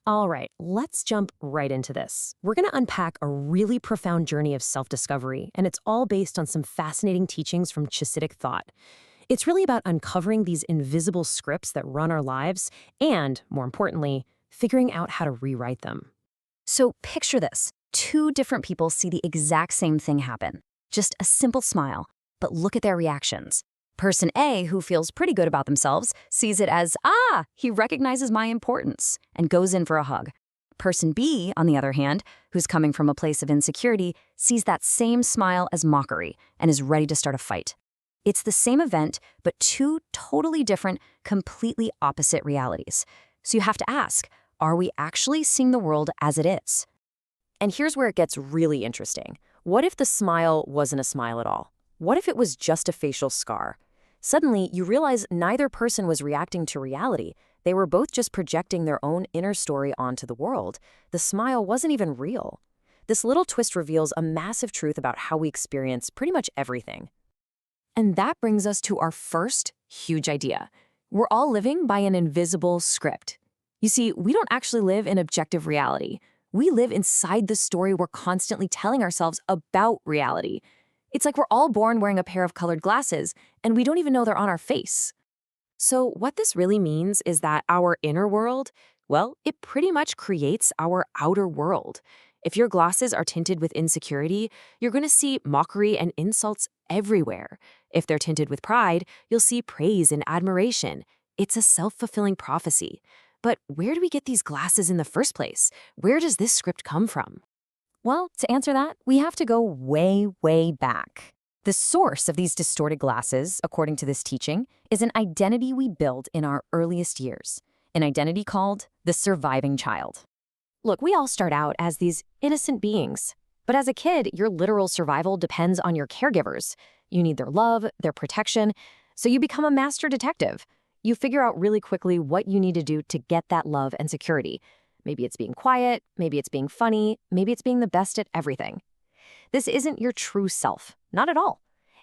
All right, let's jump right into this. We're going to unpack a really profound journey of self discovery, and it's all based on some fascinating teachings from Chassidic thought. It's really about uncovering these invisible scripts that run our lives and, more importantly, figuring out how to rewrite them. So picture this. Two different people see the exact same thing happen. Just a simple smile, but look at their reactions. Person A, who feels pretty good about themselves, sees it as, he recognizes my importance, and goes in for a hug. Person B, on the other hand, who's coming from a place of insecurity, sees that same smile as mockery and is ready to start a fight. It's the same event, but two totally different, completely opposite realities. So you have to ask, are we actually seeing the world as it is? And here's where it gets really interesting. What if the smile wasn't a smile at all? What if it was just a facial scar? Suddenly, you realize neither person was reacting to reality. They were both just projecting their own inner story onto the world. The smile wasn't even real. This little twist reveals a massive truth about how we experience pretty much everything. And that brings us to our first huge idea. We're all living by an invisible script. You see, we don't actually live in objective reality. We live inside the story we're constantly telling ourselves about reality. It's like we're all born wearing a pair of colored glasses, and we don't even know they're on our face. So what this really means is that our inner world, well, it pretty much creates our outer world. If your glasses are tinted with insecurity, you're going to see mockery and insults everywhere. If they're tinted with pride, you'll see praise and admiration. It's a self-fulfilling prophecy. But where do we get these glasses in the first place? Where does this script come from? Well, to answer that, we have to go way, way back. The source of these distorted glasses, according to this teaching, is an identity we build in our earliest years, an identity called the surviving child. Look, we all start out as these innocent beings, but as a kid, your literal survival depends on your caregivers. You need their love, their protection, so you become a master detective. You figure out really quickly what you need to do to get that love and security. Maybe it's being quiet, maybe it's being funny, maybe it's being the best at everything. This isn't your true self, not at all.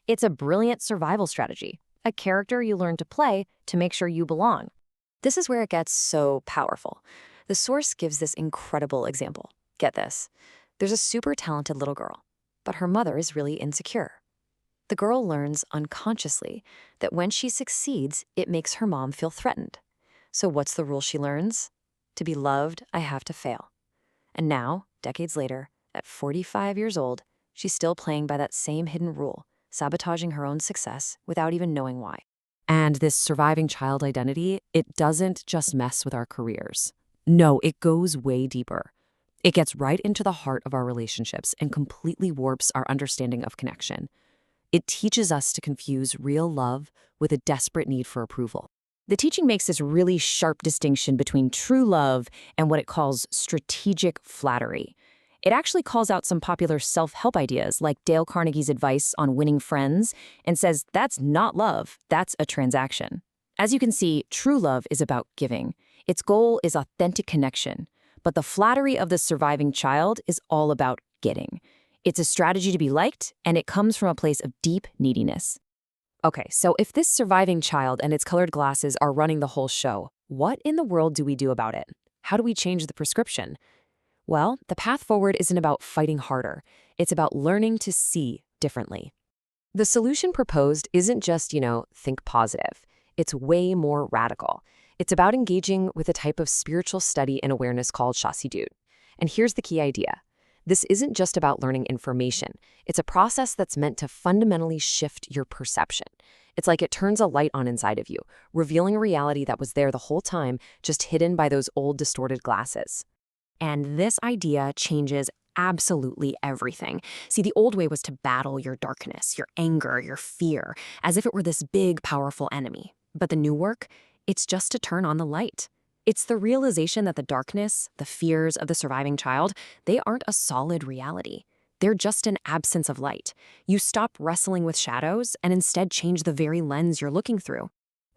It's a brilliant survival strategy, a character you learn to play to make sure you belong. This is where it gets so powerful. The source gives this incredible example. Get this. There's a super talented little girl, but her mother is really insecure. The girl learns unconsciously that when she succeeds, it makes her mom feel threatened. So what's the rule she learns? To be loved, I have to fail. And now, decades later, at 45 years old, she's still playing by that same hidden rule, sabotaging her own success without even knowing why. And this surviving child identity, it doesn't just mess with our careers. No, it goes way deeper. It gets right into the heart of our relationships and completely warps our understanding of connection. It teaches us to confuse real love with a desperate need for approval. The teaching makes this really sharp distinction between true love and what it calls strategic flattery. It actually calls out some popular self-help ideas like Dale Carnegie's advice on winning friends and says that's not love, that's a transaction. As you can see, true love is about giving. Its goal is authentic connection. But the flattery of the surviving child is all about getting. It's a strategy to be liked, and it comes from a place of deep neediness. Okay, so if this surviving child and its colored glasses are running the whole show, what in the world do we do about it? How do we change the prescription? Well, the path forward isn't about fighting harder. It's about learning to see differently. The solution proposed isn't just, think positive. It's way more radical. It's about engaging with a type of spiritual study and awareness called Chassidut. And here's the key idea. This isn't just about learning information. It's a process that's meant to fundamentally shift your perception. It's like it turns a light on inside of you, revealing a reality that was there the whole time, just hidden by those old distorted glasses. And this idea changes absolutely everything. See, the old way was to battle your darkness, your anger, your fear, as if it were this big, powerful enemy. But the new work, it's just to turn on the light. It's the realization that the darkness, the fears of the surviving child, they aren't a solid reality. They're just an absence of light. You stop wrestling with shadows and instead change the very lens you're looking through.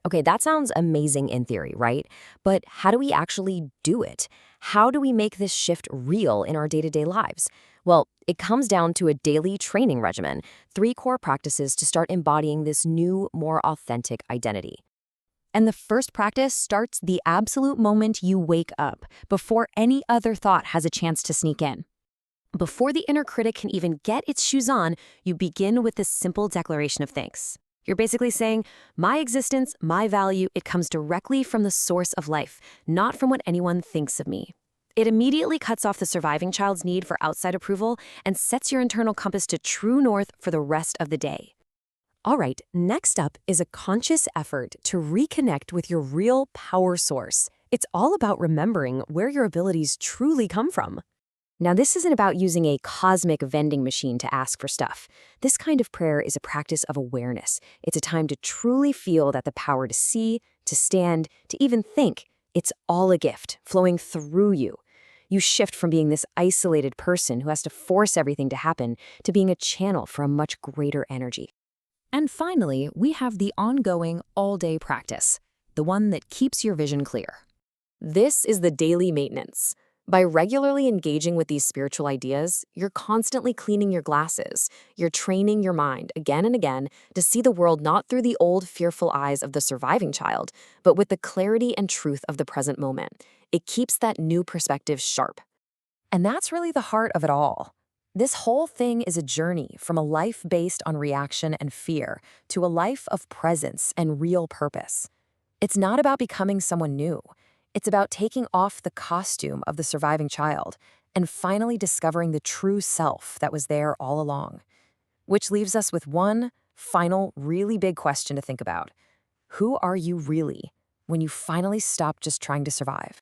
Okay, that sounds amazing in theory, right? But how do we actually do it? How do we make this shift real in our day-to-day lives? Well, it comes down to a daily training regimen, 3 core practices to start embodying this new, more authentic identity. And the first practice starts the absolute moment you wake up, before any other thought has a chance to sneak in. Before the inner critic can even get its shoes on, you begin with this simple declaration of thanks. You're basically saying, my existence, my value, it comes directly from the source of life, not from what anyone thinks of me. It immediately cuts off the surviving child's need for outside approval and sets your internal compass to true north for the rest of the day. All right, next up is a conscious effort to reconnect with your real power source. It's all about remembering where your abilities truly come from. Now, this isn't about using a cosmic vending machine to ask for stuff. This kind of prayer is a practice of awareness. It's a time to truly feel that the power to see, to stand, to even think, it's all a gift flowing through you. You shift from being this isolated person who has to force everything to happen to being a channel for a much greater energy. And finally, we have the ongoing all-day practice, the one that keeps your vision clear. This is the daily maintenance. By regularly engaging with these spiritual ideas, you're constantly cleaning your glasses. You're training your mind again and again to see the world not through the old, fearful eyes of the surviving child, but with the clarity and truth of the present moment. It keeps that new perspective sharp. And that's really the heart of it all. This whole thing is a journey from a life based on reaction and fear to a life of presence and real purpose. It's not about becoming someone new. It's about taking off the costume of the surviving child and finally discovering the true self that was there all along. Which leaves us with one final, really big question to think about. Who are you really when you finally stop just trying to survive?